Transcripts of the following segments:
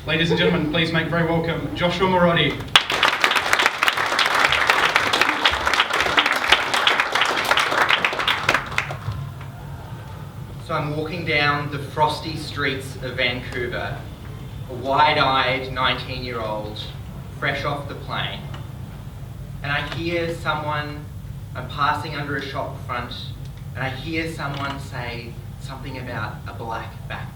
Ladies and gentlemen, please make very welcome Joshua Morotti. So I'm walking down the frosty streets of Vancouver, a wide-eyed 19-year-old, fresh off the plane, and I hear someone, I'm passing under a shop front, and I hear someone say something about a black backpack.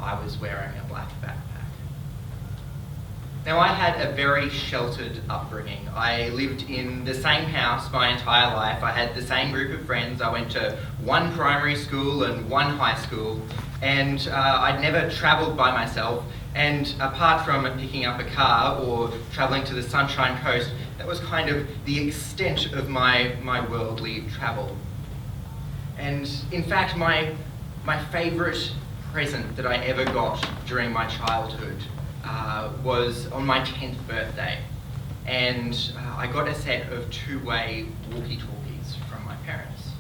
I was wearing a black backpack. Now, I had a very sheltered upbringing. I lived in the same house my entire life. I had the same group of friends. I went to one primary school and one high school, and I'd never travelled by myself. And apart from picking up a car or travelling to the Sunshine Coast, that was kind of the extent of my worldly travel. And in fact, my favourite present that I ever got during my childhood was on my 10th birthday, and I got a set of two-way walkie-talkies from my parents.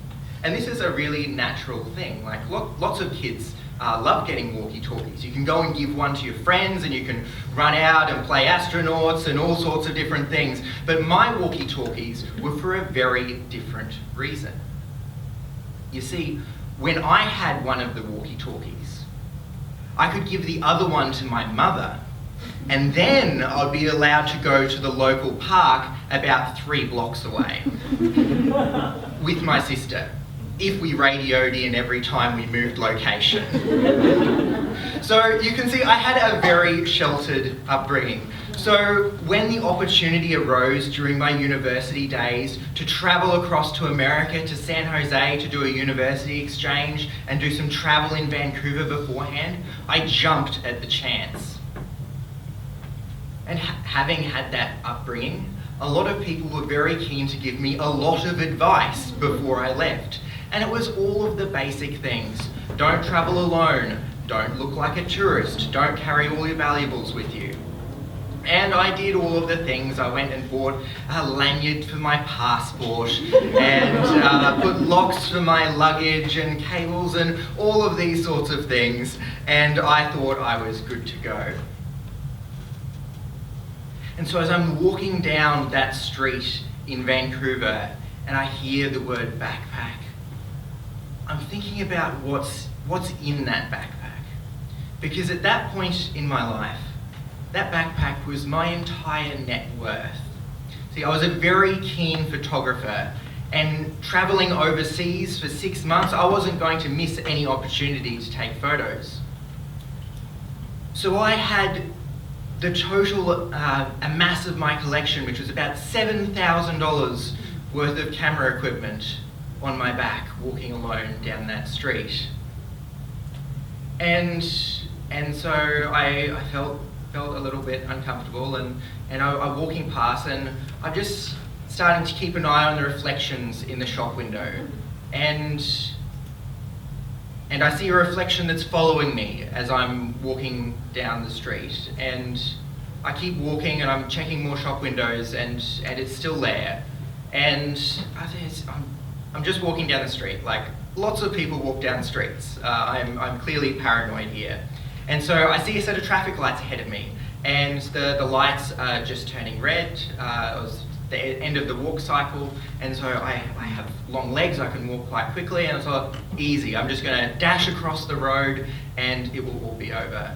And this is a really natural thing. Like lots of kids love getting walkie-talkies. You can go and give one to your friends, and you can run out and play astronauts and all sorts of different things. But my walkie-talkies were for a very different reason. You see, when I had one of the walkie-talkies, I could give the other one to my mother, and then I'd be allowed to go to the local park about 3 blocks away with my sister, if we radioed in every time we moved location. So you can see I had a very sheltered upbringing. So when the opportunity arose during my university days to travel across to America, to San Jose, to do a university exchange and do some travel in Vancouver beforehand, I jumped at the chance. And having had that upbringing, a lot of people were very keen to give me a lot of advice before I left. And it was all of the basic things. Don't travel alone, don't look like a tourist, don't carry all your valuables with you. And I did all of the things. I went and bought a lanyard for my passport and put locks for my luggage and cables and all of these sorts of things. And I thought I was good to go. And so as I'm walking down that street in Vancouver and I hear the word backpack, I'm thinking about what's in that backpack. Because at that point in my life, that backpack was my entire net worth. See, I was a very keen photographer, and travelling overseas for 6 months, I wasn't going to miss any opportunity to take photos. So I had the total amass of my collection, which was about $7,000 worth of camera equipment, on my back, walking alone down that street. And so I felt a little bit uncomfortable, and I'm walking past, and I'm just starting to keep an eye on the reflections in the shop window, and I see a reflection that's following me as I'm walking down the street, and I keep walking and I'm checking more shop windows, and it's still there, and I'm just walking down the street. Like lots of people walk down the streets. I'm clearly paranoid here. And so I see a set of traffic lights ahead of me, and the lights are just turning red. It was the end of the walk cycle, and so I have long legs, I can walk quite quickly, and I thought, easy, I'm just gonna dash across the road and it will all be over.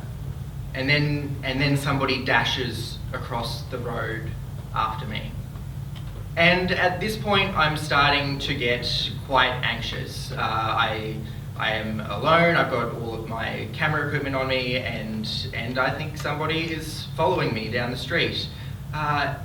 And then somebody dashes across the road after me. And at this point, I'm starting to get quite anxious. I am alone, I've got all of my camera equipment on me, and I think somebody is following me down the street. But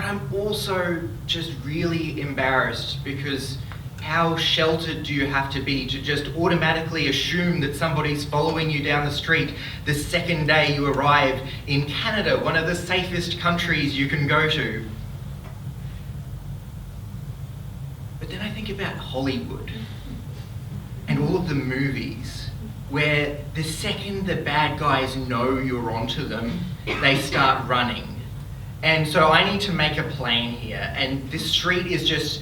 I'm also just really embarrassed, because how sheltered do you have to be to just automatically assume that somebody's following you down the street the second day you arrive in Canada, one of the safest countries you can go to? But then I think about Hollywood and all of the movies where the second the bad guys know you're onto them, they start running. And so I need to make a plan here, and this street is just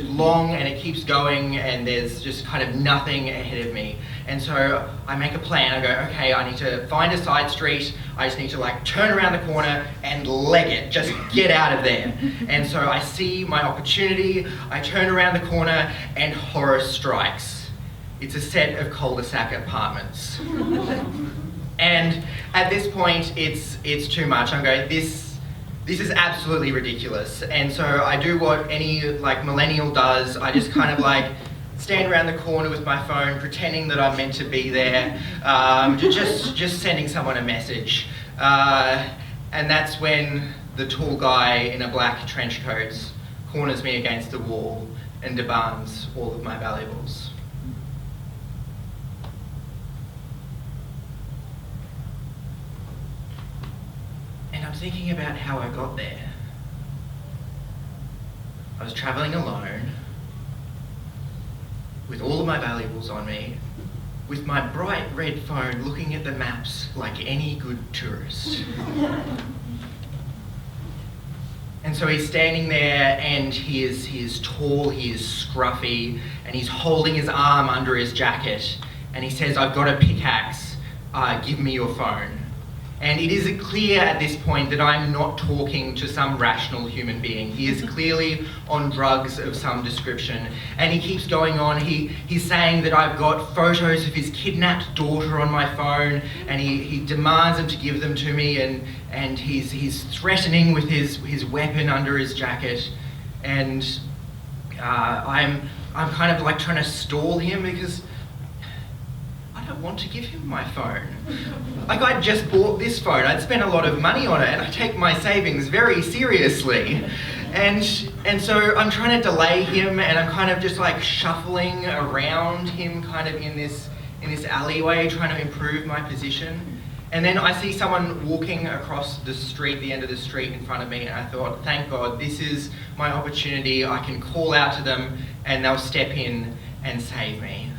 long, and it keeps going, and there's just kind of nothing ahead of me. And so I make a plan. I go, okay, I need to find a side street. I just need to like turn around the corner and leg it, just get out of there. And so I see my opportunity. I turn around the corner and horror strikes. It's a set of cul-de-sac apartments. And at this point, it's too much. I'm going, this is absolutely ridiculous. And so I do what any like millennial does. I just kind of like stand around the corner with my phone, pretending that I'm meant to be there, just sending someone a message. And that's when the tall guy in a black trench coat corners me against the wall and demands all of my valuables. And I'm thinking about how I got there. I was travelling alone, with all of my valuables on me, with my bright red phone looking at the maps like any good tourist. And so he's standing there and he is tall, he is scruffy, and he's holding his arm under his jacket, and he says, "I've got a pickaxe, give me your phone." And it is clear at this point that I'm not talking to some rational human being. He is clearly on drugs of some description. And he keeps going on. He's saying that I've got photos of his kidnapped daughter on my phone, and he demands him to give them to me, and he's threatening with his weapon under his jacket. And I'm kind of like trying to stall him because I don't want to give him my phone. Like, I just bought this phone. I'd spent a lot of money on it, and I take my savings very seriously. And so I'm trying to delay him, and I'm kind of just like shuffling around him kind of in this alleyway, trying to improve my position. And then I see someone walking across the street, the end of the street in front of me, and I thought, thank God, this is my opportunity. I can call out to them, and they'll step in and save me.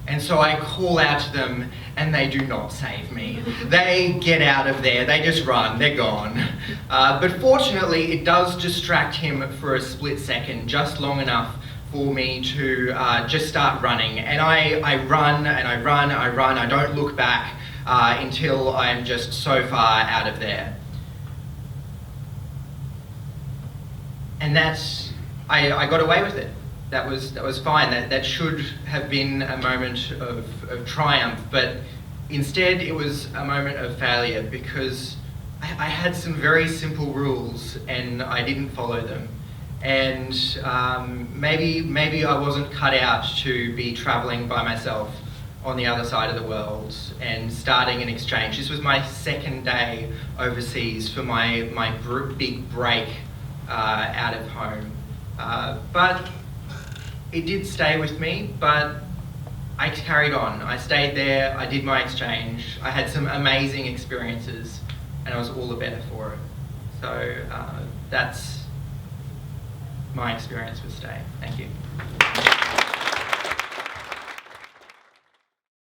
And so I call out to them, and they do not save me. They get out of there, they just run, they're gone. But fortunately, it does distract him for a split second, just long enough for me to just start running. And I run, and I run, I don't look back until I'm just so far out of there. And I got away with it. That was fine. That should have been a moment of triumph, but instead it was a moment of failure because I had some very simple rules and I didn't follow them. And maybe I wasn't cut out to be travelling by myself on the other side of the world and starting an exchange. This was my second day overseas for my big break out of home. But it did stay with me, but I carried on. I stayed there, I did my exchange, I had some amazing experiences, and I was all the better for it. So that's my experience with staying. Thank you.